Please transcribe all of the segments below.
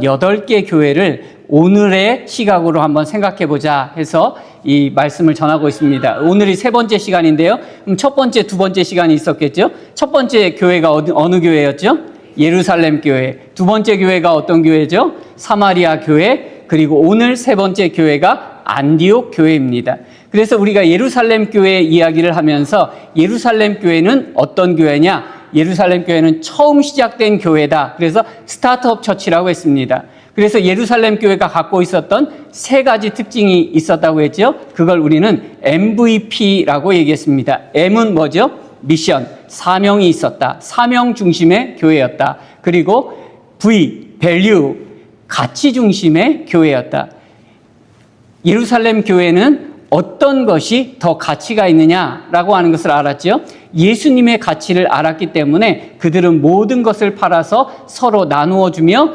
8개 교회를 오늘의 시각으로 한번 생각해 보자 해서 이 말씀을 전하고 있습니다. 오늘이 세 번째 시간인데요. 그럼 첫 번째, 두 번째 시간이 있었겠죠? 첫 번째 교회가 어느 교회였죠? 예루살렘 교회. 두 번째 교회가 어떤 교회죠? 사마리아 교회. 그리고 오늘 세 번째 교회가 안디옥 교회입니다. 그래서 우리가 예루살렘 교회 이야기를 하면서 예루살렘 교회는 어떤 교회냐? 예루살렘 교회는 처음 시작된 교회다. 그래서 스타트업 처치라고 했습니다. 그래서 예루살렘 교회가 갖고 있었던 세 가지 특징이 있었다고 했죠. 그걸 우리는 MVP라고 얘기했습니다. M은 뭐죠? 미션, 사명이 있었다. 사명 중심의 교회였다. 그리고 V, 밸류, 가치 중심의 교회였다. 예루살렘 교회는 어떤 것이 더 가치가 있느냐라고 하는 것을 알았죠. 예수님의 가치를 알았기 때문에 그들은 모든 것을 팔아서 서로 나누어 주며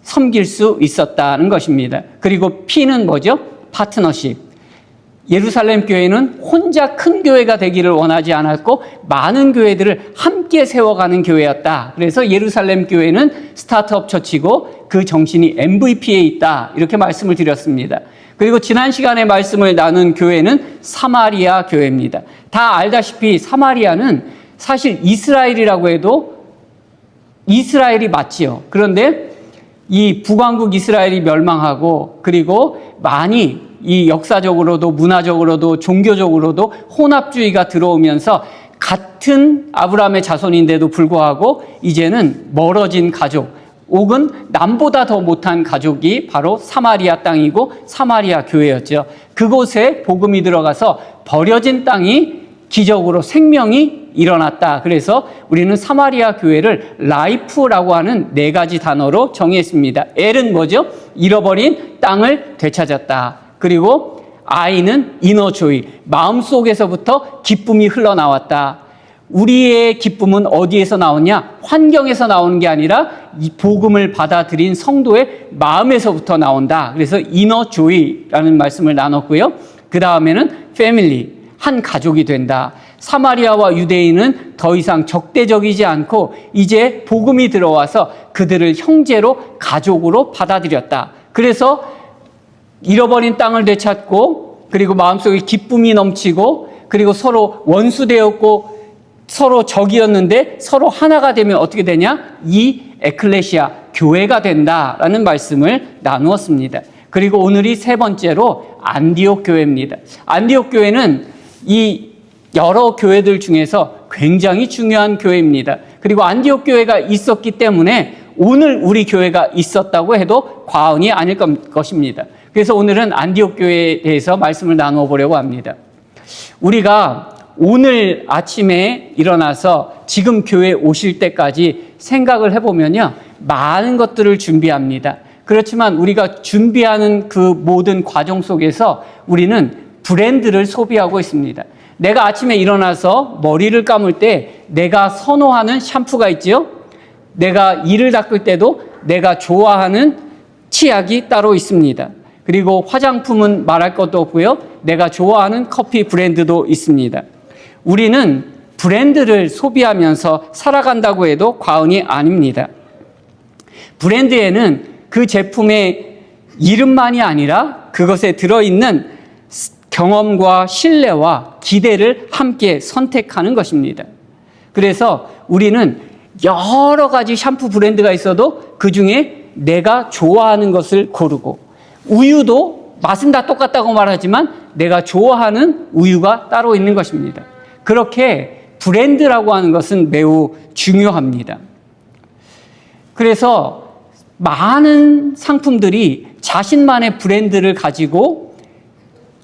섬길 수 있었다는 것입니다. 그리고 P는 뭐죠? 파트너십. 예루살렘 교회는 혼자 큰 교회가 되기를 원하지 않았고 많은 교회들을 함께 세워가는 교회였다. 그래서 예루살렘 교회는 스타트업 처치고 그 정신이 MVP에 있다. 이렇게 말씀을 드렸습니다. 그리고 지난 시간에 말씀을 나눈 교회는 사마리아 교회입니다. 다 알다시피 사마리아는 사실 이스라엘이라고 해도 이스라엘이 맞지요. 그런데 이 북왕국 이스라엘이 멸망하고 그리고 많이 이 역사적으로도 문화적으로도 종교적으로도 혼합주의가 들어오면서 같은 아브라함의 자손인데도 불구하고 이제는 멀어진 가족 혹은 남보다 더 못한 가족이 바로 사마리아 땅이고 사마리아 교회였죠. 그곳에 복음이 들어가서 버려진 땅이 기적으로 생명이 일어났다. 그래서 우리는 사마리아 교회를 라이프라고 하는 네 가지 단어로 정의했습니다. L은 뭐죠? 잃어버린 땅을 되찾았다. 그리고 I는 이너 조이, 마음속에서부터 기쁨이 흘러나왔다. 우리의 기쁨은 어디에서 나오냐? 환경에서 나오는 게 아니라 이 복음을 받아들인 성도의 마음에서부터 나온다. 그래서 이너 조이라는 말씀을 나눴고요. 그 다음에는 패밀리, 한 가족이 된다. 사마리아와 유대인은 더 이상 적대적이지 않고 이제 복음이 들어와서 그들을 형제로 가족으로 받아들였다. 그래서 잃어버린 땅을 되찾고 그리고 마음속에 기쁨이 넘치고 그리고 서로 원수되었고 서로 적이었는데 서로 하나가 되면 어떻게 되냐? 이 에클레시아, 교회가 된다라는 말씀을 나누었습니다. 그리고 오늘이 세 번째로 안디옥 교회입니다. 안디옥 교회는 이 여러 교회들 중에서 굉장히 중요한 교회입니다. 그리고 안디옥 교회가 있었기 때문에 오늘 우리 교회가 있었다고 해도 과언이 아닐 것입니다. 그래서 오늘은 안디옥 교회에 대해서 말씀을 나누어 보려고 합니다. 우리가 오늘 아침에 일어나서 지금 교회에 오실 때까지 생각을 해보면요. 많은 것들을 준비합니다. 그렇지만 우리가 준비하는 그 모든 과정 속에서 우리는 브랜드를 소비하고 있습니다. 내가 아침에 일어나서 머리를 감을 때 내가 선호하는 샴푸가 있지요. 내가 이를 닦을 때도 내가 좋아하는 치약이 따로 있습니다. 그리고 화장품은 말할 것도 없고요. 내가 좋아하는 커피 브랜드도 있습니다. 우리는 브랜드를 소비하면서 살아간다고 해도 과언이 아닙니다. 브랜드에는 그 제품의 이름만이 아니라 그것에 들어있는 경험과 신뢰와 기대를 함께 선택하는 것입니다. 그래서 우리는 여러 가지 샴푸 브랜드가 있어도 그 중에 내가 좋아하는 것을 고르고 우유도 맛은 다 똑같다고 말하지만 내가 좋아하는 우유가 따로 있는 것입니다. 그렇게 브랜드라고 하는 것은 매우 중요합니다. 그래서 많은 상품들이 자신만의 브랜드를 가지고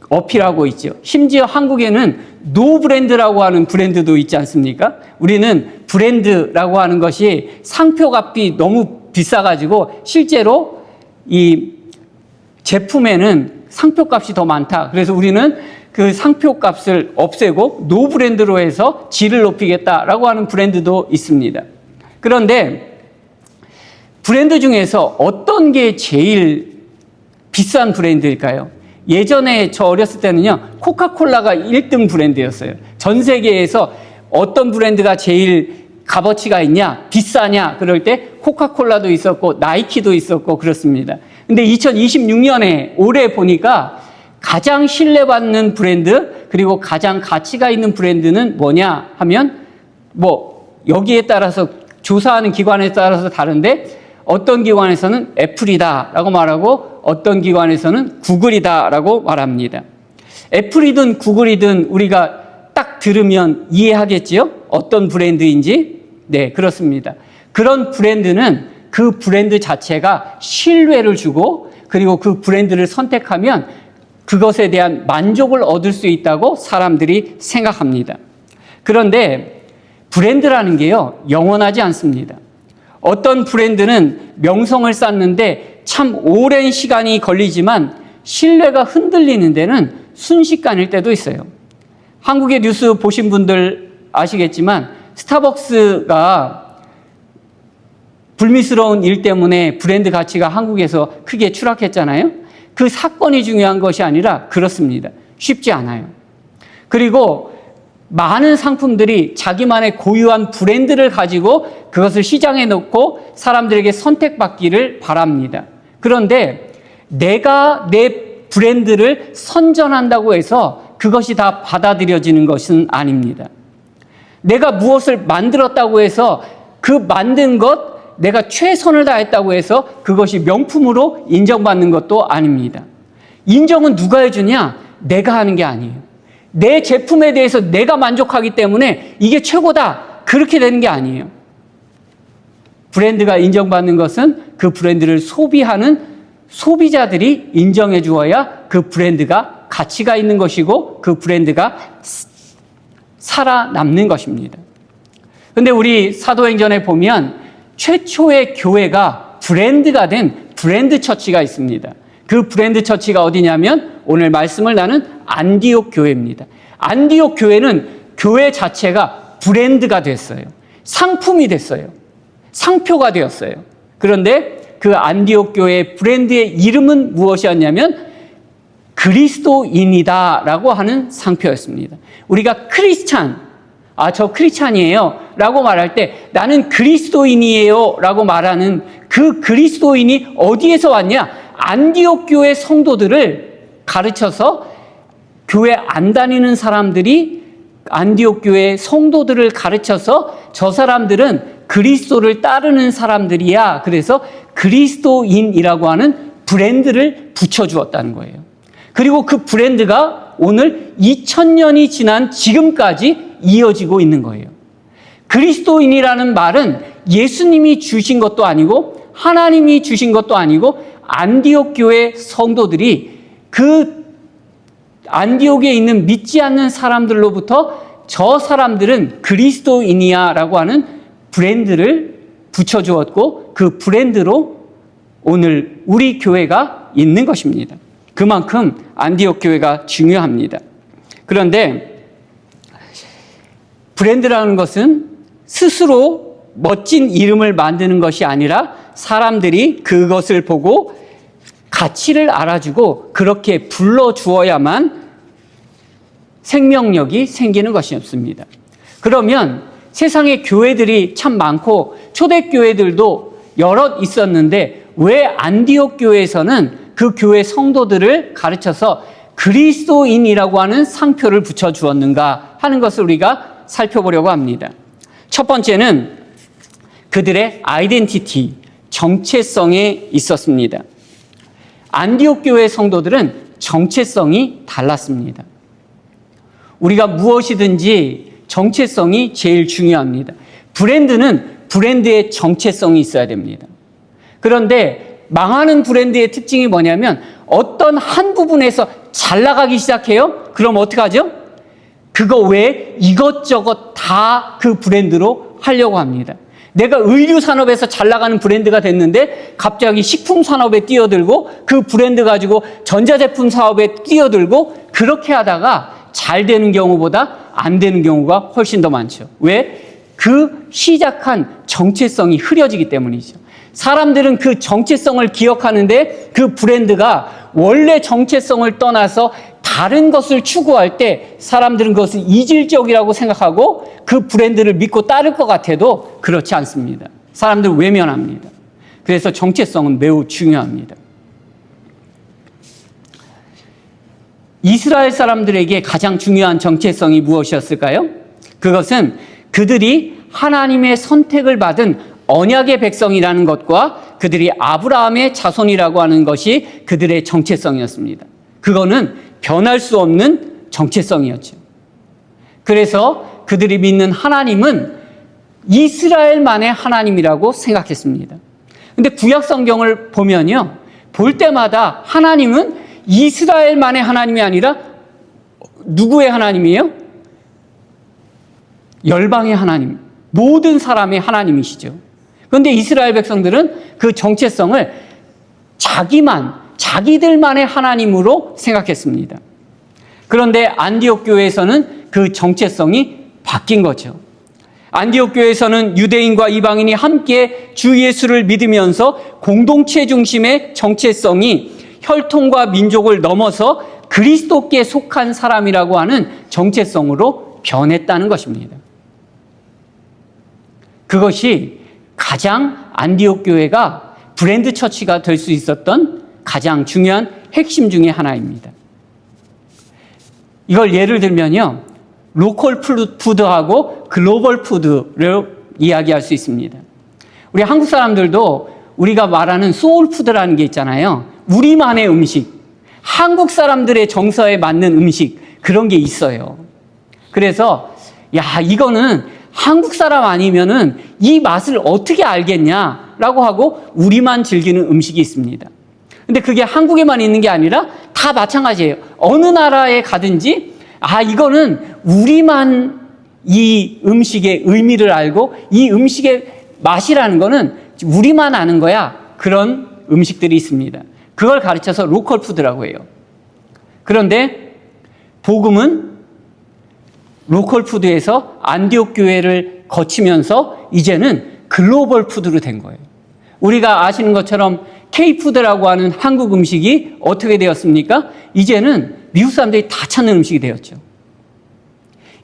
어필하고 있죠. 심지어 한국에는 노 브랜드라고 하는 브랜드도 있지 않습니까? 우리는 브랜드라고 하는 것이 상표값이 너무 비싸가지고 실제로 이 제품에는 상표값이 더 많다. 그래서 우리는 그 상표값을 없애고 노 브랜드로 해서 질을 높이겠다라고 하는 브랜드도 있습니다. 그런데 브랜드 중에서 어떤 게 제일 비싼 브랜드일까요? 예전에 저 어렸을 때는요, 코카콜라가 1등 브랜드였어요. 전 세계에서 어떤 브랜드가 제일 값어치가 있냐, 비싸냐, 그럴 때 코카콜라도 있었고, 나이키도 있었고, 그렇습니다. 근데 2026년에 올해 보니까 가장 신뢰받는 브랜드, 그리고 가장 가치가 있는 브랜드는 뭐냐 하면, 여기에 따라서 조사하는 기관에 따라서 다른데, 어떤 기관에서는 애플이다라고 말하고, 어떤 기관에서는 구글이다라고 말합니다. 애플이든 구글이든 우리가 딱 들으면 이해하겠지요? 어떤 브랜드인지? 네, 그렇습니다. 그런 브랜드는 그 브랜드 자체가 신뢰를 주고, 그리고 그 브랜드를 선택하면 그것에 대한 만족을 얻을 수 있다고 사람들이 생각합니다. 그런데 브랜드라는 게요, 영원하지 않습니다. 어떤 브랜드는 명성을 쌓는데 참 오랜 시간이 걸리지만 신뢰가 흔들리는 데는 순식간일 때도 있어요. 한국의 뉴스 보신 분들 아시겠지만 스타벅스가 불미스러운 일 때문에 브랜드 가치가 한국에서 크게 추락했잖아요. 그 사건이 중요한 것이 아니라 그렇습니다. 쉽지 않아요. 그리고 많은 상품들이 자기만의 고유한 브랜드를 가지고 그것을 시장에 놓고 사람들에게 선택받기를 바랍니다. 그런데 내가 내 브랜드를 선전한다고 해서 그것이 다 받아들여지는 것은 아닙니다. 내가 무엇을 만들었다고 해서 그 만든 것, 내가 최선을 다했다고 해서 그것이 명품으로 인정받는 것도 아닙니다. 인정은 누가 해주냐? 내가 하는 게 아니에요. 내 제품에 대해서 내가 만족하기 때문에 이게 최고다, 그렇게 되는 게 아니에요. 브랜드가 인정받는 것은 그 브랜드를 소비하는 소비자들이 인정해 주어야 그 브랜드가 가치가 있는 것이고 그 브랜드가 살아남는 것입니다. 그런데 우리 사도행전에 보면 최초의 교회가 브랜드가 된 브랜드 처치가 있습니다. 그 브랜드 처치가 어디냐면 오늘 말씀을 나눈 안디옥 교회입니다. 안디옥 교회는 교회 자체가 브랜드가 됐어요. 상품이 됐어요. 상표가 되었어요. 그런데 그 안디옥 교회의 브랜드의 이름은 무엇이었냐면 그리스도인이다라고 하는 상표였습니다. 우리가 크리스찬, 저 크리스찬이에요 라고 말할 때 나는 그리스도인이에요 라고 말하는 그 그리스도인이 어디에서 왔냐? 안디옥 교회 성도들을 가르쳐서 교회 안 다니는 사람들이 안디옥 교회 성도들을 가르쳐서 저 사람들은 그리스도를 따르는 사람들이야. 그래서 그리스도인이라고 하는 브랜드를 붙여주었다는 거예요. 그리고 그 브랜드가 오늘 2000년이 지난 지금까지 이어지고 있는 거예요. 그리스도인이라는 말은 예수님이 주신 것도 아니고 하나님이 주신 것도 아니고 안디옥 교회 성도들이 그 안디옥에 있는 믿지 않는 사람들로부터 저 사람들은 그리스도인이야 라고 하는 브랜드를 붙여주었고 그 브랜드로 오늘 우리 교회가 있는 것입니다. 그만큼 안디옥 교회가 중요합니다. 그런데 브랜드라는 것은 스스로 멋진 이름을 만드는 것이 아니라 사람들이 그것을 보고 가치를 알아주고 그렇게 불러주어야만 생명력이 생기는 것이 없습니다. 그러면 세상에 교회들이 참 많고 초대교회들도 여럿 있었는데 왜 안디옥 교회에서는 그 교회 성도들을 가르쳐서 그리스도인이라고 하는 상표를 붙여주었는가 하는 것을 우리가 살펴보려고 합니다. 첫 번째는 그들의 아이덴티티, 정체성에 있었습니다. 안디옥 교회 성도들은 정체성이 달랐습니다. 우리가 무엇이든지 정체성이 제일 중요합니다. 브랜드는 브랜드의 정체성이 있어야 됩니다. 그런데 망하는 브랜드의 특징이 뭐냐면 어떤 한 부분에서 잘 나가기 시작해요? 그럼 어떡하죠? 그거 외에 이것저것 다 그 브랜드로 하려고 합니다. 내가 의류 산업에서 잘 나가는 브랜드가 됐는데 갑자기 식품 산업에 뛰어들고 그 브랜드 가지고 전자제품 사업에 뛰어들고 그렇게 하다가 잘 되는 경우보다 안 되는 경우가 훨씬 더 많죠. 왜? 그 시작한 정체성이 흐려지기 때문이죠. 사람들은 그 정체성을 기억하는데 그 브랜드가 원래 정체성을 떠나서 다른 것을 추구할 때 사람들은 그것을 이질적이라고 생각하고 그 브랜드를 믿고 따를 것 같아도 그렇지 않습니다. 사람들은 외면합니다. 그래서 정체성은 매우 중요합니다. 이스라엘 사람들에게 가장 중요한 정체성이 무엇이었을까요? 그것은 그들이 하나님의 선택을 받은 언약의 백성이라는 것과 그들이 아브라함의 자손이라고 하는 것이 그들의 정체성이었습니다. 그거는 변할 수 없는 정체성이었죠. 그래서 그들이 믿는 하나님은 이스라엘만의 하나님이라고 생각했습니다. 근데 구약 성경을 보면요, 볼 때마다 하나님은 이스라엘만의 하나님이 아니라 누구의 하나님이에요? 열방의 하나님, 모든 사람의 하나님이시죠. 그런데 이스라엘 백성들은 그 정체성을 자기들만의 하나님으로 생각했습니다. 그런데 안디옥 교회에서는 그 정체성이 바뀐 거죠. 안디옥 교회에서는 유대인과 이방인이 함께 주 예수를 믿으면서 공동체 중심의 정체성이 혈통과 민족을 넘어서 그리스도께 속한 사람이라고 하는 정체성으로 변했다는 것입니다. 그것이 가장 안디옥 교회가 브랜드 처치가 될 수 있었던 가장 중요한 핵심 중에 하나입니다. 이걸 예를 들면요, 로컬 푸드하고 글로벌 푸드를 이야기할 수 있습니다. 우리 한국 사람들도 우리가 말하는 소울 푸드라는 게 있잖아요. 우리만의 음식, 한국 사람들의 정서에 맞는 음식, 그런 게 있어요. 그래서 이거는 한국 사람 아니면은 이 맛을 어떻게 알겠냐라고 하고 우리만 즐기는 음식이 있습니다. 근데 그게 한국에만 있는 게 아니라 다 마찬가지예요. 어느 나라에 가든지 이거는 우리만 이 음식의 의미를 알고 이 음식의 맛이라는 거는 우리만 아는 거야. 그런 음식들이 있습니다. 그걸 가르쳐서 로컬 푸드라고 해요. 그런데 복음은 로컬 푸드에서 안디옥 교회를 거치면서 이제는 글로벌 푸드로 된 거예요. 우리가 아시는 것처럼 K푸드라고 하는 한국 음식이 어떻게 되었습니까? 이제는 미국 사람들이 다 찾는 음식이 되었죠.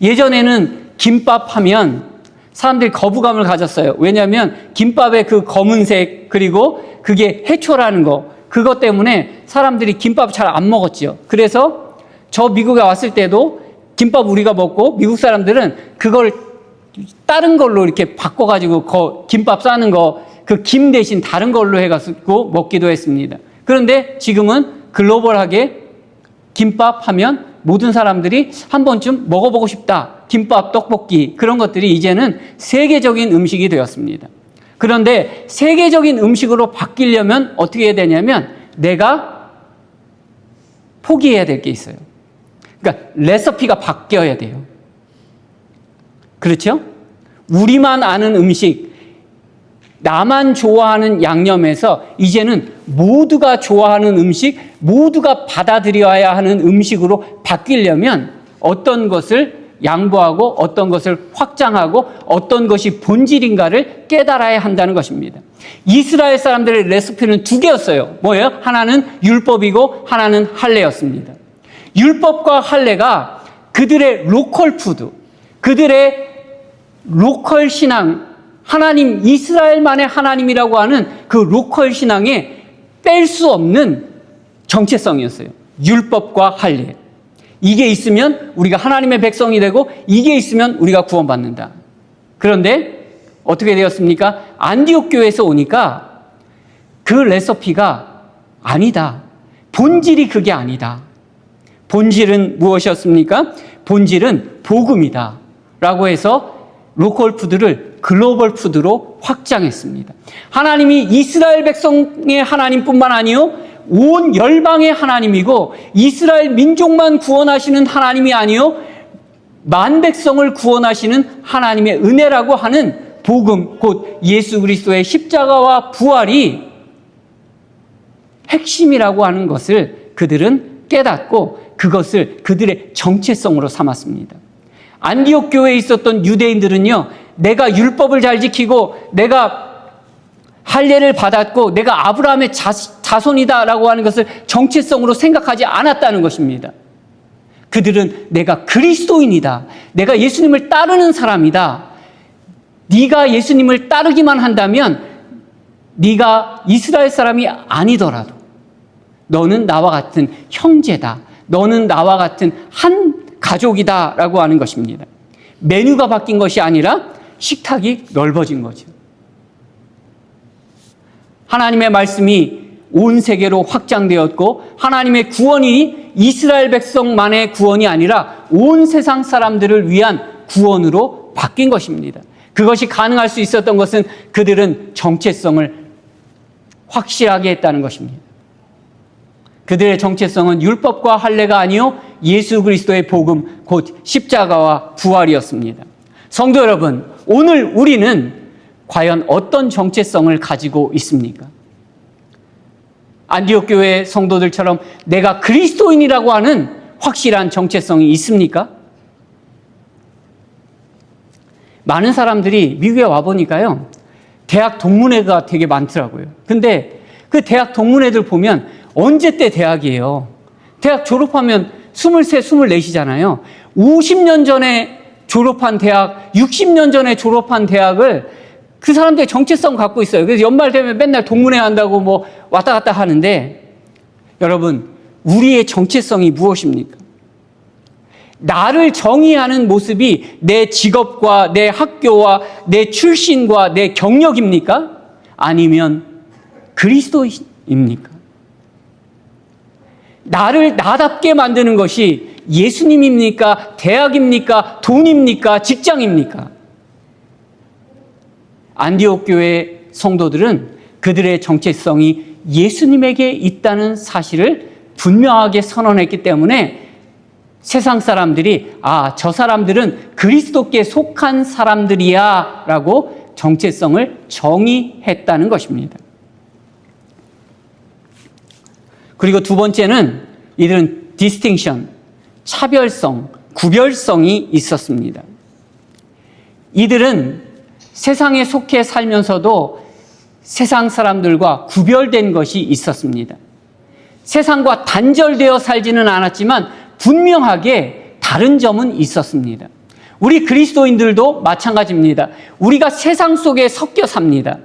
예전에는 김밥 하면 사람들이 거부감을 가졌어요. 왜냐하면 김밥의 그 검은색, 그리고 그게 해초라는 거, 그것 때문에 사람들이 김밥 잘 안 먹었죠. 그래서 저 미국에 왔을 때도 김밥 우리가 먹고 미국 사람들은 그걸 다른 걸로 이렇게 바꿔가지고 김밥 싸는 거, 그 김 대신 다른 걸로 해가지고 먹기도 했습니다. 그런데 지금은 글로벌하게 김밥 하면 모든 사람들이 한 번쯤 먹어보고 싶다. 김밥, 떡볶이, 그런 것들이 이제는 세계적인 음식이 되었습니다. 그런데 세계적인 음식으로 바뀌려면 어떻게 해야 되냐면 내가 포기해야 될 게 있어요. 그러니까 레시피가 바뀌어야 돼요. 그렇죠? 우리만 아는 음식, 나만 좋아하는 양념에서 이제는 모두가 좋아하는 음식, 모두가 받아들여야 하는 음식으로 바뀌려면 어떤 것을 양보하고 어떤 것을 확장하고 어떤 것이 본질인가를 깨달아야 한다는 것입니다. 이스라엘 사람들의 레시피는 두 개였어요. 뭐예요? 하나는 율법이고 하나는 할례였습니다. 율법과 할례가 그들의 로컬 푸드, 그들의 로컬 신앙, 하나님, 이스라엘만의 하나님이라고 하는 그 로컬 신앙에 뺄 수 없는 정체성이었어요. 율법과 할례. 이게 있으면 우리가 하나님의 백성이 되고 이게 있으면 우리가 구원받는다. 그런데 어떻게 되었습니까? 안디옥 교회에서 오니까 그 레시피가 아니다. 본질이 그게 아니다. 본질은 무엇이었습니까? 본질은 복음이다. 라고 해서 로컬 푸드를 글로벌 푸드로 확장했습니다. 하나님이 이스라엘 백성의 하나님뿐만 아니요, 온 열방의 하나님이고 이스라엘 민족만 구원하시는 하나님이 아니요, 만 백성을 구원하시는 하나님의 은혜라고 하는 복음, 곧 예수 그리스도의 십자가와 부활이 핵심이라고 하는 것을 그들은 깨닫고 그것을 그들의 정체성으로 삼았습니다. 안디옥 교회에 있었던 유대인들은요, 내가 율법을 잘 지키고 내가 할례를 받았고 내가 아브라함의 자손이다라고 하는 것을 정체성으로 생각하지 않았다는 것입니다. 그들은 내가 그리스도인이다. 내가 예수님을 따르는 사람이다. 네가 예수님을 따르기만 한다면 네가 이스라엘 사람이 아니더라도 너는 나와 같은 형제다. 너는 나와 같은 한 가족이다 라고 하는 것입니다. 메뉴가 바뀐 것이 아니라 식탁이 넓어진 거죠. 하나님의 말씀이 온 세계로 확장되었고 하나님의 구원이 이스라엘 백성만의 구원이 아니라 온 세상 사람들을 위한 구원으로 바뀐 것입니다. 그것이 가능할 수 있었던 것은 그들은 정체성을 확실하게 했다는 것입니다. 그들의 정체성은 율법과 할례가 아니요 예수 그리스도의 복음 곧 십자가와 부활이었습니다. 성도 여러분, 오늘 우리는 과연 어떤 정체성을 가지고 있습니까? 안디옥 교회 성도들처럼 내가 그리스도인이라고 하는 확실한 정체성이 있습니까? 많은 사람들이 미국에 와보니까요, 대학 동문회가 되게 많더라고요. 근데 그 대학 동문회들 보면 언제 때 대학이에요? 대학 졸업하면 23, 24이잖아요. 50년 전에 졸업한 대학, 60년 전에 졸업한 대학을 그 사람들의 정체성 갖고 있어요. 그래서 연말 되면 맨날 동문회 한다고 뭐 왔다 갔다 하는데, 여러분, 우리의 정체성이 무엇입니까? 나를 정의하는 모습이 내 직업과 내 학교와 내 출신과 내 경력입니까? 아니면 그리스도입니까? 나를 나답게 만드는 것이 예수님입니까? 대학입니까? 돈입니까? 직장입니까? 안디옥 교회 성도들은 그들의 정체성이 예수님에게 있다는 사실을 분명하게 선언했기 때문에 세상 사람들이 저 사람들은 그리스도께 속한 사람들이야 라고 정체성을 정의했다는 것입니다. 그리고 두 번째는 이들은 distinction, 차별성, 구별성이 있었습니다. 이들은 세상에 속해 살면서도 세상 사람들과 구별된 것이 있었습니다. 세상과 단절되어 살지는 않았지만 분명하게 다른 점은 있었습니다. 우리 그리스도인들도 마찬가지입니다. 우리가 세상 속에 섞여 삽니다.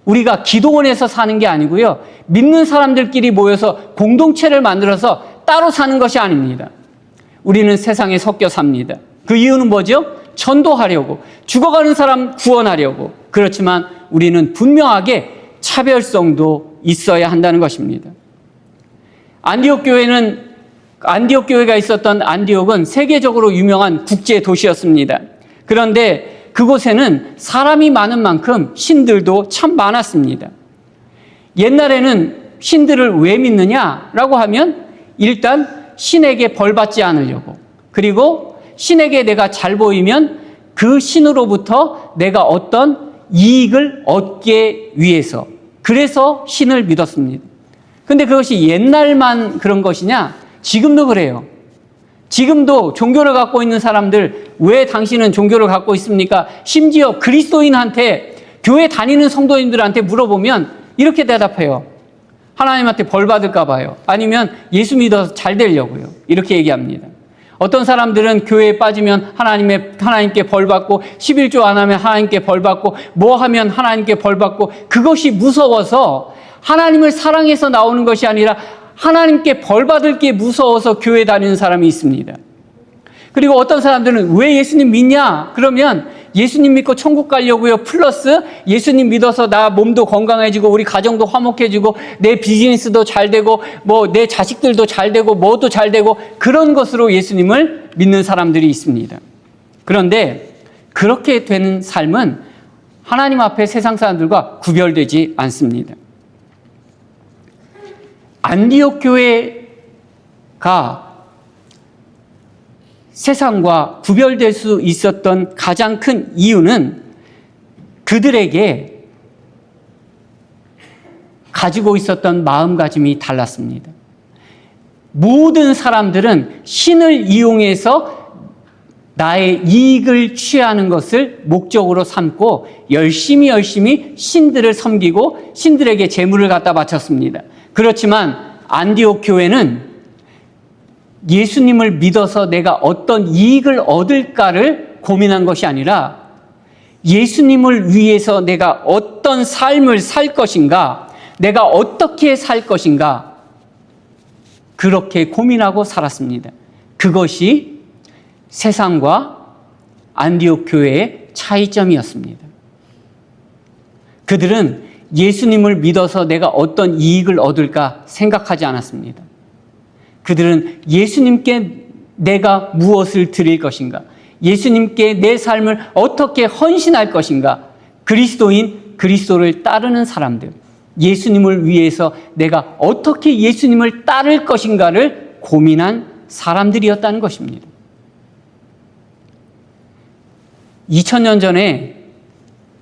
우리가 기도원에서 사는 게 아니고요, 믿는 사람들끼리 모여서 공동체를 만들어서 따로 사는 것이 아닙니다. 우리는 세상에 섞여 삽니다. 그 이유는 뭐죠? 전도하려고, 죽어가는 사람 구원하려고. 그렇지만 우리는 분명하게 차별성도 있어야 한다는 것입니다. 안디옥 교회가 있었던 안디옥은 세계적으로 유명한 국제 도시였습니다. 그런데 그곳에는 사람이 많은 만큼 신들도 참 많았습니다. 옛날에는 신들을 왜 믿느냐라고 하면 일단 신에게 벌받지 않으려고, 그리고 신에게 내가 잘 보이면 그 신으로부터 내가 어떤 이익을 얻기 위해서, 그래서 신을 믿었습니다. 근데 그것이 옛날만 그런 것이냐? 지금도 그래요. 지금도 종교를 갖고 있는 사람들, 왜 당신은 종교를 갖고 있습니까? 심지어 그리스도인한테, 교회 다니는 성도님들한테 물어보면 이렇게 대답해요. 하나님한테 벌 받을까 봐요. 아니면 예수 믿어서 잘 되려고요. 이렇게 얘기합니다. 어떤 사람들은 교회에 빠지면 하나님께 벌 받고, 11조 안 하면 하나님께 벌 받고, 뭐 하면 하나님께 벌 받고, 그것이 무서워서 하나님을 사랑해서 나오는 것이 아니라 하나님께 벌 받을 게 무서워서 교회 다니는 사람이 있습니다. 그리고 어떤 사람들은 왜 예수님 믿냐? 그러면 예수님 믿고 천국 가려고요. 플러스 예수님 믿어서 나 몸도 건강해지고 우리 가정도 화목해지고 내 비즈니스도 잘 되고 뭐 내 자식들도 잘 되고 뭐도 잘 되고 그런 것으로 예수님을 믿는 사람들이 있습니다. 그런데 그렇게 되는 삶은 하나님 앞에 세상 사람들과 구별되지 않습니다. 안디옥 교회가 세상과 구별될 수 있었던 가장 큰 이유는 그들에게 가지고 있었던 마음가짐이 달랐습니다. 모든 사람들은 신을 이용해서 나의 이익을 취하는 것을 목적으로 삼고 열심히 신들을 섬기고 신들에게 재물을 갖다 바쳤습니다. 그렇지만 안디옥 교회는 예수님을 믿어서 내가 어떤 이익을 얻을까를 고민한 것이 아니라 예수님을 위해서 내가 어떤 삶을 살 것인가, 내가 어떻게 살 것인가, 그렇게 고민하고 살았습니다. 그것이 세상과 안디옥 교회의 차이점이었습니다. 그들은 예수님을 믿어서 내가 어떤 이익을 얻을까 생각하지 않았습니다. 그들은 예수님께 내가 무엇을 드릴 것인가, 예수님께 내 삶을 어떻게 헌신할 것인가, 그리스도를 따르는 사람들, 예수님을 위해서 내가 어떻게 예수님을 따를 것인가를 고민한 사람들이었다는 것입니다. 2000년 전에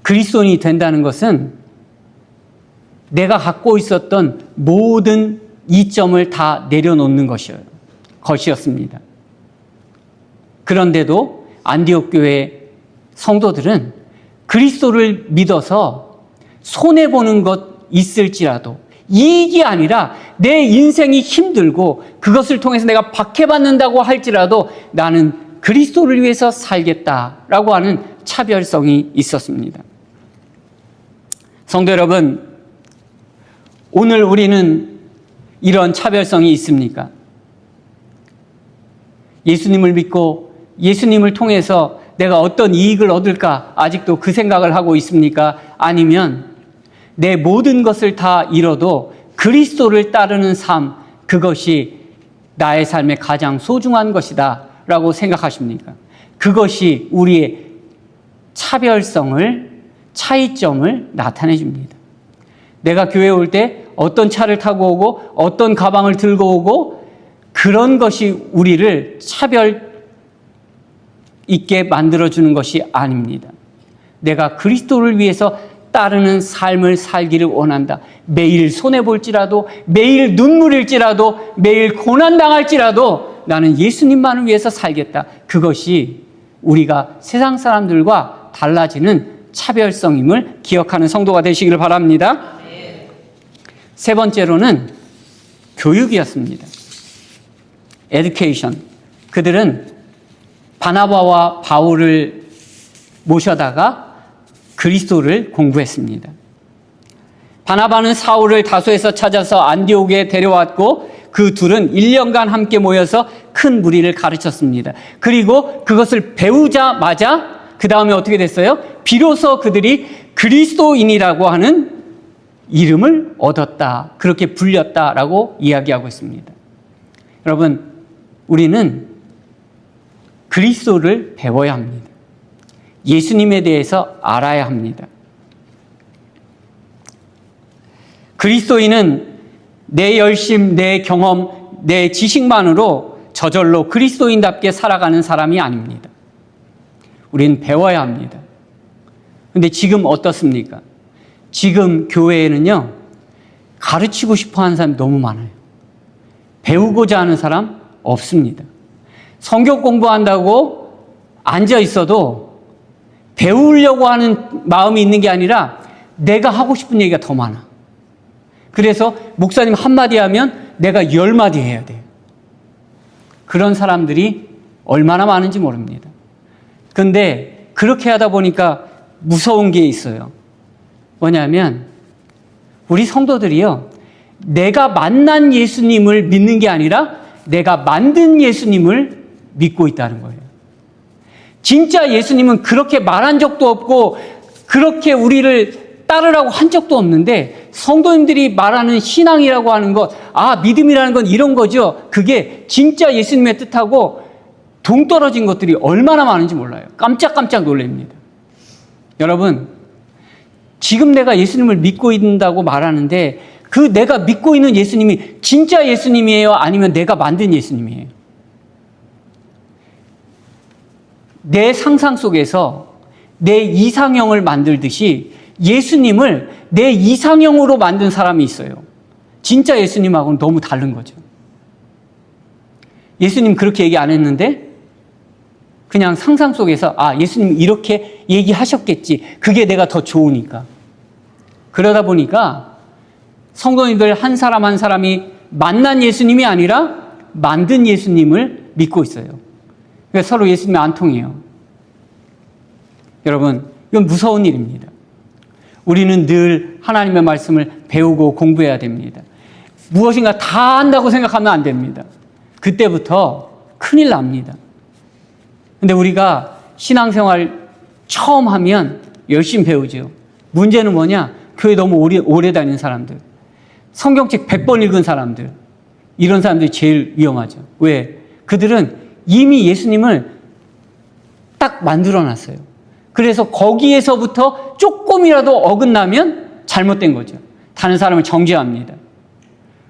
그리스도인이 된다는 것은 내가 갖고 있었던 모든 이점을 다 내려놓는 것이었습니다. 그런데도 안디옥 교회 성도들은 그리스도를 믿어서 손해보는 것 있을지라도, 이익이 아니라 내 인생이 힘들고 그것을 통해서 내가 박해받는다고 할지라도 나는 그리스도를 위해서 살겠다라고 하는 차별성이 있었습니다. 성도 여러분, 오늘 우리는 이런 차별성이 있습니까? 예수님을 믿고 예수님을 통해서 내가 어떤 이익을 얻을까 아직도 그 생각을 하고 있습니까? 아니면 내 모든 것을 다 잃어도 그리스도를 따르는 삶, 그것이 나의 삶의 가장 소중한 것이다 라고 생각하십니까? 그것이 우리의 차이점을 나타내 줍니다. 내가 교회에 올 때 어떤 차를 타고 오고 어떤 가방을 들고 오고, 그런 것이 우리를 차별 있게 만들어주는 것이 아닙니다. 내가 그리스도를 위해서 따르는 삶을 살기를 원한다. 매일 손해볼지라도, 매일 눈물일지라도, 매일 고난당할지라도 나는 예수님만을 위해서 살겠다. 그것이 우리가 세상 사람들과 달라지는 차별성임을 기억하는 성도가 되시기를 바랍니다. 세 번째로는 교육이었습니다. education. 그들은 바나바와 바울을 모셔다가 그리스도를 공부했습니다. 바나바는 사울을 다소에서 찾아서 안디옥에 데려왔고 그 둘은 1년간 함께 모여서 큰 무리를 가르쳤습니다. 그리고 그것을 배우자마자 그 다음에 어떻게 됐어요? 비로소 그들이 그리스도인이라고 하는 이름을 얻었다, 그렇게 불렸다라고 이야기하고 있습니다. 여러분, 우리는 그리스도를 배워야 합니다. 예수님에 대해서 알아야 합니다. 그리스도인은 내 열심, 내 경험, 내 지식만으로 저절로 그리스도인답게 살아가는 사람이 아닙니다. 우리는 배워야 합니다. 그런데 지금 어떻습니까? 지금 교회에는요, 가르치고 싶어 하는 사람이 너무 많아요. 배우고자 하는 사람 없습니다. 성경 공부한다고 앉아 있어도 배우려고 하는 마음이 있는 게 아니라 내가 하고 싶은 얘기가 더 많아. 그래서 목사님 한마디 하면 내가 10마디 해야 돼요. 그런 사람들이 얼마나 많은지 모릅니다. 그런데 그렇게 하다 보니까 무서운 게 있어요. 뭐냐면 우리 성도들이요, 내가 만난 예수님을 믿는 게 아니라 내가 만든 예수님을 믿고 있다는 거예요. 진짜 예수님은 그렇게 말한 적도 없고 그렇게 우리를 따르라고 한 적도 없는데, 성도님들이 말하는 신앙이라고 하는 것, 믿음이라는 건 이런 거죠. 그게 진짜 예수님의 뜻하고 동떨어진 것들이 얼마나 많은지 몰라요. 깜짝깜짝 놀랍니다. 여러분, 지금 내가 예수님을 믿고 있다고 말하는데 그 내가 믿고 있는 예수님이 진짜 예수님이에요? 아니면 내가 만든 예수님이에요? 내 상상 속에서 내 이상형을 만들듯이 예수님을 내 이상형으로 만든 사람이 있어요. 진짜 예수님하고는 너무 다른 거죠. 예수님 그렇게 얘기 안 했는데 그냥 상상 속에서 예수님 이렇게 얘기하셨겠지. 그게 내가 더 좋으니까. 그러다 보니까 성도님들 한 사람 한 사람이 만난 예수님이 아니라 만든 예수님을 믿고 있어요. 그러니까 서로 예수님이 안 통해요. 여러분, 이건 무서운 일입니다. 우리는 늘 하나님의 말씀을 배우고 공부해야 됩니다. 무엇인가 다 안다고 생각하면 안 됩니다. 그때부터 큰일 납니다. 근데 우리가 신앙생활 처음 하면 열심히 배우죠. 문제는 뭐냐? 교회 너무 오래 다니는 사람들, 성경책 100번 읽은 사람들, 이런 사람들이 제일 위험하죠. 왜? 그들은 이미 예수님을 딱 만들어놨어요. 그래서 거기에서부터 조금이라도 어긋나면 잘못된 거죠. 다른 사람을 정죄합니다.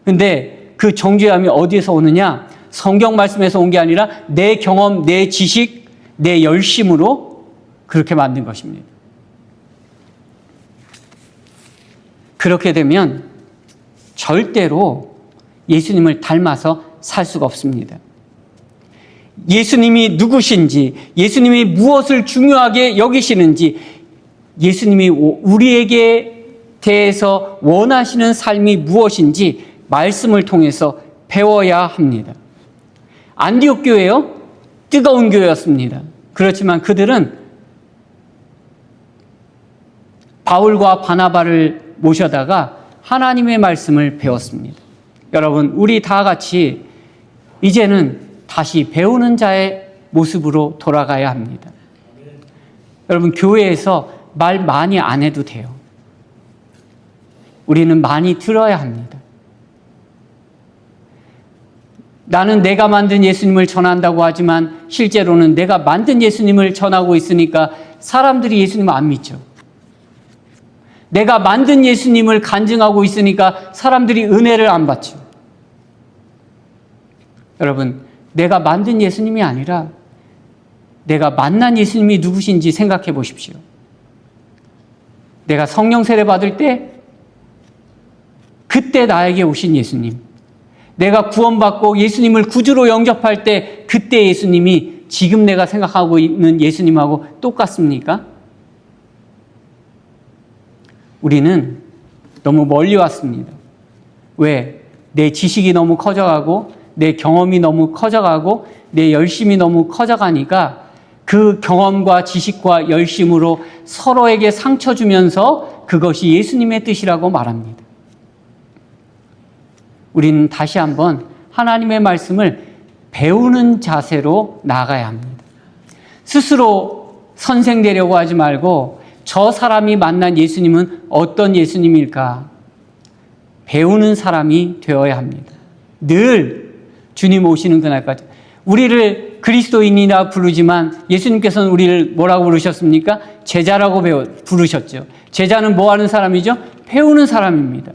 근데 그 정죄함이 어디에서 오느냐? 성경 말씀에서 온 게 아니라 내 경험, 내 지식, 내 열심으로 그렇게 만든 것입니다. 그렇게 되면 절대로 예수님을 닮아서 살 수가 없습니다. 예수님이 누구신지, 예수님이 무엇을 중요하게 여기시는지, 예수님이 우리에게 대해서 원하시는 삶이 무엇인지 말씀을 통해서 배워야 합니다. 안디옥 교회요, 뜨거운 교회였습니다. 그렇지만 그들은 바울과 바나바를 모셔다가 하나님의 말씀을 배웠습니다. 여러분, 우리 다 같이 이제는 다시 배우는 자의 모습으로 돌아가야 합니다. 여러분, 교회에서 말 많이 안 해도 돼요. 우리는 많이 들어야 합니다. 나는 내가 만든 예수님을 전한다고 하지만 실제로는 내가 만든 예수님을 전하고 있으니까 사람들이 예수님을 안 믿죠. 내가 만든 예수님을 간증하고 있으니까 사람들이 은혜를 안 받죠. 여러분, 내가 만든 예수님이 아니라 내가 만난 예수님이 누구신지 생각해 보십시오. 내가 성령 세례 받을 때 그때 나에게 오신 예수님, 내가 구원받고 예수님을 구주로 영접할 때 그때 예수님이 지금 내가 생각하고 있는 예수님하고 똑같습니까? 우리는 너무 멀리 왔습니다. 왜? 내 지식이 너무 커져가고 내 경험이 너무 커져가고 내 열심이 너무 커져가니까 그 경험과 지식과 열심으로 서로에게 상처 주면서 그것이 예수님의 뜻이라고 말합니다. 우리는 다시 한번 하나님의 말씀을 배우는 자세로 나아가야 합니다. 스스로 선생 되려고 하지 말고 저 사람이 만난 예수님은 어떤 예수님일까? 배우는 사람이 되어야 합니다. 늘 주님 오시는 그날까지. 우리를 그리스도인이라 부르지만 예수님께서는 우리를 뭐라고 부르셨습니까? 제자라고 부르셨죠. 제자는 뭐 하는 사람이죠? 배우는 사람입니다.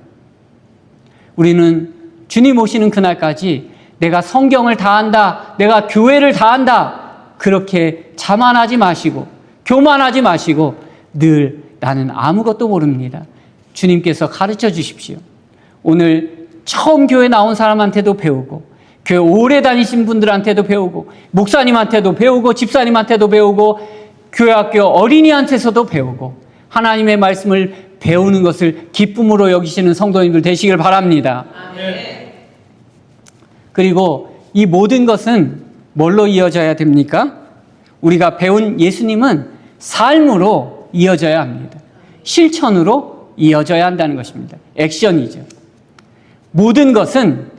우리는 주님 오시는 그날까지 내가 성경을 다 안다, 내가 교회를 다 안다, 그렇게 자만하지 마시고 교만하지 마시고 늘 나는 아무것도 모릅니다. 주님께서 가르쳐 주십시오. 오늘 처음 교회 나온 사람한테도 배우고 교회 오래 다니신 분들한테도 배우고 목사님한테도 배우고 집사님한테도 배우고 교회학교 어린이한테서도 배우고 하나님의 말씀을 배우는 것을 기쁨으로 여기시는 성도님들 되시길 바랍니다. 아멘. 그리고 이 모든 것은 뭘로 이어져야 됩니까? 우리가 배운 예수님은 삶으로 이어져야 합니다. 실천으로 이어져야 한다는 것입니다. 액션이죠. 모든 것은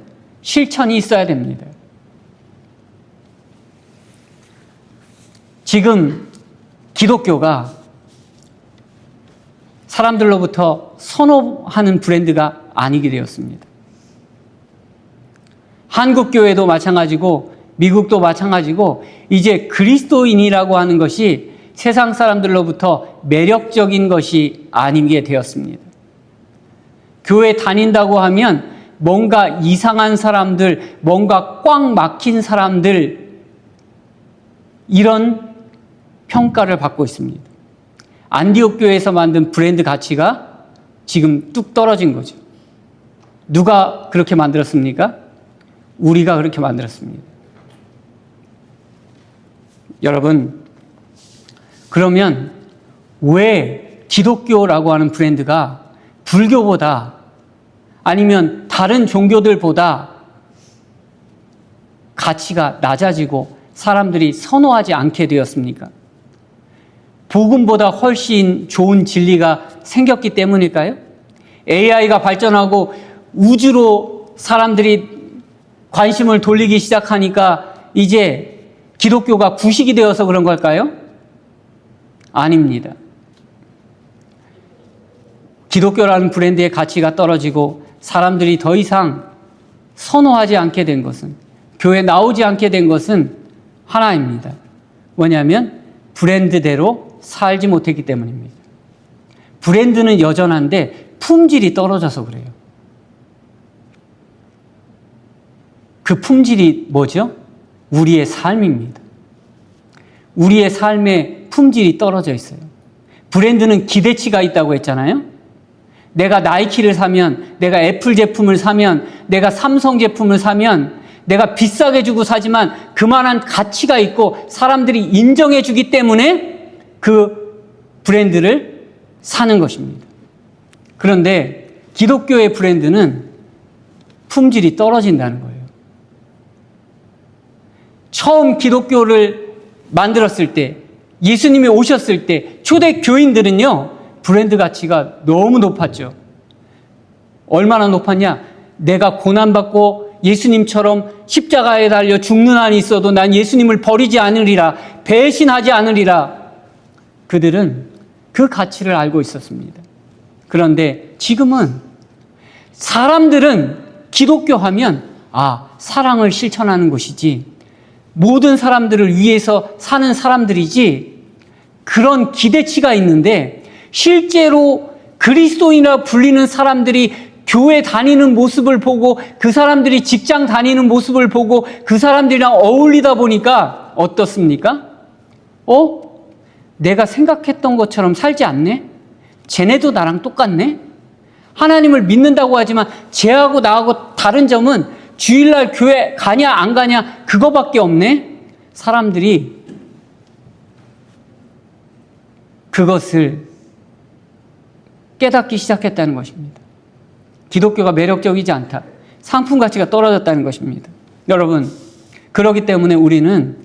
실천이 있어야 됩니다. 지금 기독교가 사람들로부터 선호하는 브랜드가 아니게 되었습니다. 한국 교회도 마찬가지고 미국도 마찬가지고 이제 그리스도인이라고 하는 것이 세상 사람들로부터 매력적인 것이 아니게 되었습니다. 교회 다닌다고 하면 뭔가 이상한 사람들, 뭔가 꽉 막힌 사람들, 이런 평가를 받고 있습니다. 안디옥 교회에서 만든 브랜드 가치가 지금 뚝 떨어진 거죠. 누가 그렇게 만들었습니까? 우리가 그렇게 만들었습니다. 여러분, 그러면 왜 기독교라고 하는 브랜드가 불교보다 아니면 다른 종교들보다 가치가 낮아지고 사람들이 선호하지 않게 되었습니까? 복음보다 훨씬 좋은 진리가 생겼기 때문일까요? AI가 발전하고 우주로 사람들이 관심을 돌리기 시작하니까 이제 기독교가 구식이 되어서 그런 걸까요? 아닙니다. 기독교라는 브랜드의 가치가 떨어지고 사람들이 더 이상 선호하지 않게 된 것은, 교회에 나오지 않게 된 것은 하나입니다. 뭐냐면 브랜드대로 살지 못했기 때문입니다. 브랜드는 여전한데 품질이 떨어져서 그래요. 그 품질이 뭐죠? 우리의 삶입니다. 우리의 삶의 품질이 떨어져 있어요. 브랜드는 기대치가 있다고 했잖아요. 내가 나이키를 사면, 내가 애플 제품을 사면, 내가 삼성 제품을 사면 내가 비싸게 주고 사지만 그만한 가치가 있고 사람들이 인정해 주기 때문에 그 브랜드를 사는 것입니다. 그런데 기독교의 브랜드는 품질이 떨어진다는 거예요. 처음 기독교를 만들었을 때, 예수님이 오셨을 때 초대 교인들은요, 브랜드 가치가 너무 높았죠. 얼마나 높았냐? 내가 고난받고 예수님처럼 십자가에 달려 죽는 한이 있어도 난 예수님을 버리지 않으리라, 배신하지 않으리라. 그들은 그 가치를 알고 있었습니다. 그런데 지금은 사람들은 기독교 하면 사랑을 실천하는 것이지, 모든 사람들을 위해서 사는 사람들이지, 그런 기대치가 있는데 실제로 그리스도인이라 불리는 사람들이 교회 다니는 모습을 보고 그 사람들이 직장 다니는 모습을 보고 그 사람들이랑 어울리다 보니까 어떻습니까? 내가 생각했던 것처럼 살지 않네? 쟤네도 나랑 똑같네? 하나님을 믿는다고 하지만 쟤하고 나하고 다른 점은 주일날 교회 가냐 안 가냐 그거밖에 없네? 사람들이 그것을 깨닫기 시작했다는 것입니다. 기독교가 매력적이지 않다. 상품 가치가 떨어졌다는 것입니다. 여러분, 그렇기 때문에 우리는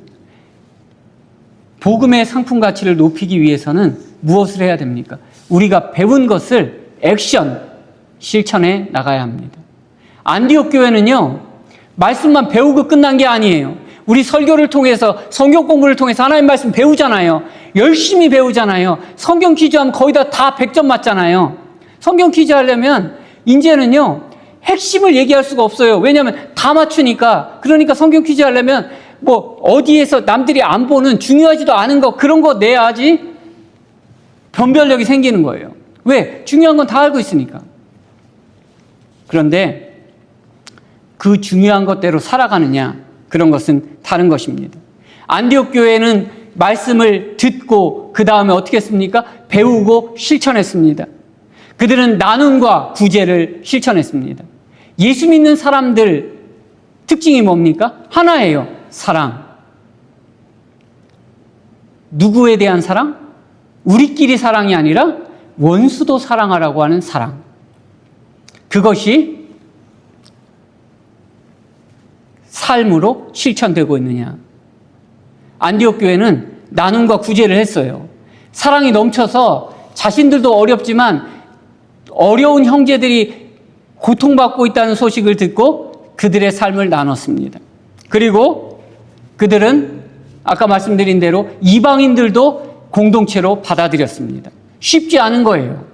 복음의 상품 가치를 높이기 위해서는 무엇을 해야 됩니까? 우리가 배운 것을 액션, 실천해 나가야 합니다. 안디옥 교회는요, 말씀만 배우고 끝난 게 아니에요. 우리 설교를 통해서, 성경 공부를 통해서 하나님 말씀 배우잖아요. 열심히 배우잖아요. 성경 퀴즈 하면 거의 다 100점 맞잖아요. 성경 퀴즈 하려면 이제는요, 핵심을 얘기할 수가 없어요. 왜냐하면 다 맞추니까. 그러니까 성경 퀴즈 하려면 어디에서 남들이 안 보는 중요하지도 않은 거, 그런 거 내야지 변별력이 생기는 거예요. 왜? 중요한 건 다 알고 있으니까. 그런데 그 중요한 것대로 살아가느냐, 그런 것은 다른 것입니다. 안디옥 교회는 말씀을 듣고 그 다음에 어떻게 했습니까? 배우고 실천했습니다. 그들은 나눔과 구제를 실천했습니다. 예수 믿는 사람들 특징이 뭡니까? 하나예요. 사랑. 누구에 대한 사랑? 우리끼리 사랑이 아니라 원수도 사랑하라고 하는 사랑. 그것이 삶으로 실천되고 있느냐. 안디옥 교회는 나눔과 구제를 했어요. 사랑이 넘쳐서 자신들도 어렵지만 어려운 형제들이 고통받고 있다는 소식을 듣고 그들의 삶을 나눴습니다. 그리고 그들은 아까 말씀드린 대로 이방인들도 공동체로 받아들였습니다. 쉽지 않은 거예요.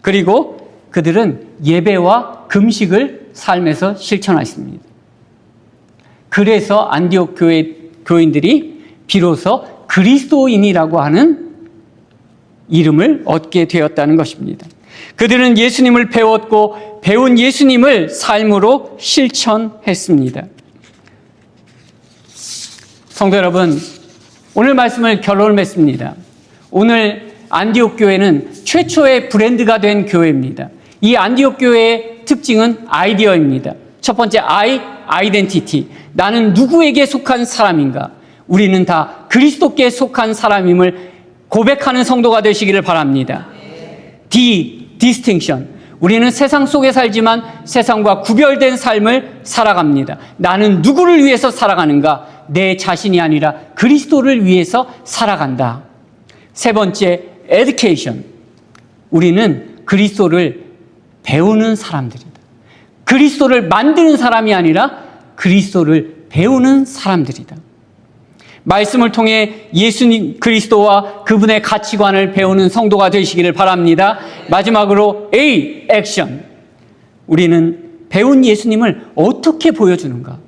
그리고 그들은 예배와 금식을 삶에서 실천했습니다. 그래서 안디옥 교인들이 비로소 그리스도인이라고 하는 이름을 얻게 되었다는 것입니다. 그들은 예수님을 배웠고 배운 예수님을 삶으로 실천했습니다. 성도 여러분, 오늘 말씀을 결론을 맺습니다. 오늘 안디옥 교회는 최초의 브랜드가 된 교회입니다. 이 안디옥 교회의 특징은 아이디어입니다. 첫 번째 아이덴티티. 나는 누구에게 속한 사람인가? 우리는 다 그리스도께 속한 사람임을 고백하는 성도가 되시기를 바랍니다. 디스팅션. 우리는 세상 속에 살지만 세상과 구별된 삶을 살아갑니다. 나는 누구를 위해서 살아가는가? 내 자신이 아니라 그리스도를 위해서 살아간다. 세 번째, education. 우리는 그리스도를 배우는 사람들이다. 그리스도를 만드는 사람이 아니라 그리스도를 배우는 사람들이다. 말씀을 통해 예수님 그리스도와 그분의 가치관을 배우는 성도가 되시기를 바랍니다. 마지막으로 A, 액션. 우리는 배운 예수님을 어떻게 보여주는가?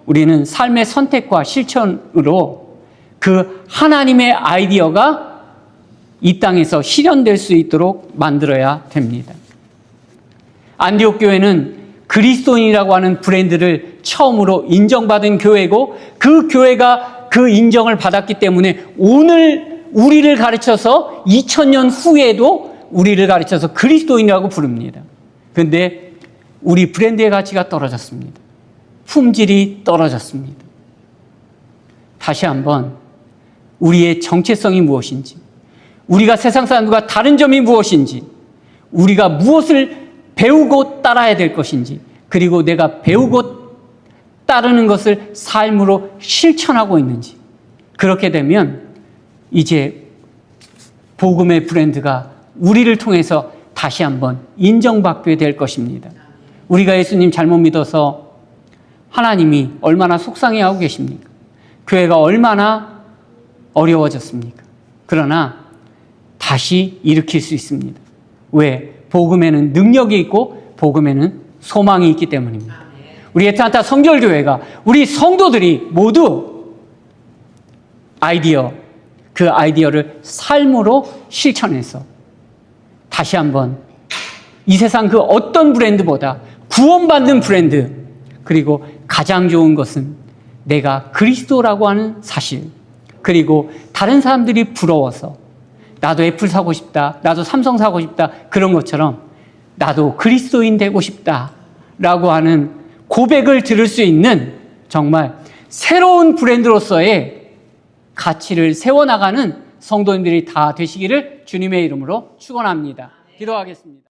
우리는 삶의 선택과 실천으로 그 하나님의 아이디어가 이 땅에서 실현될 수 있도록 만들어야 됩니다. 안디옥 교회는 그리스도인이라고 하는 브랜드를 처음으로 인정받은 교회고, 그 교회가 그 인정을 받았기 때문에 오늘 우리를 가르쳐서 2000년 후에도 우리를 가르쳐서 그리스도인이라고 부릅니다. 그런데 우리 브랜드의 가치가 떨어졌습니다. 품질이 떨어졌습니다. 다시 한번 우리의 정체성이 무엇인지, 우리가 세상 사람들과 다른 점이 무엇인지, 우리가 무엇을 배우고 따라야 될 것인지, 그리고 내가 배우고 따르는 것을 삶으로 실천하고 있는지, 그렇게 되면 이제 복음의 브랜드가 우리를 통해서 다시 한번 인정받게 될 것입니다. 우리가 예수님 잘못 믿어서 하나님이 얼마나 속상해하고 계십니까? 교회가 얼마나 어려워졌습니까? 그러나 다시 일으킬 수 있습니다. 왜? 복음에는 능력이 있고 복음에는 소망이 있기 때문입니다. 우리 에트나타 성결교회가, 우리 성도들이 모두 그 아이디어를 삶으로 실천해서 다시 한번 이 세상 그 어떤 브랜드보다 구원받는 브랜드, 그리고 가장 좋은 것은 내가 그리스도라고 하는 사실, 그리고 다른 사람들이 부러워서 나도 애플 사고 싶다, 나도 삼성 사고 싶다, 그런 것처럼 나도 그리스도인 되고 싶다라고 하는 고백을 들을 수 있는 정말 새로운 브랜드로서의 가치를 세워나가는 성도님들이 다 되시기를 주님의 이름으로 축원합니다. 기도하겠습니다.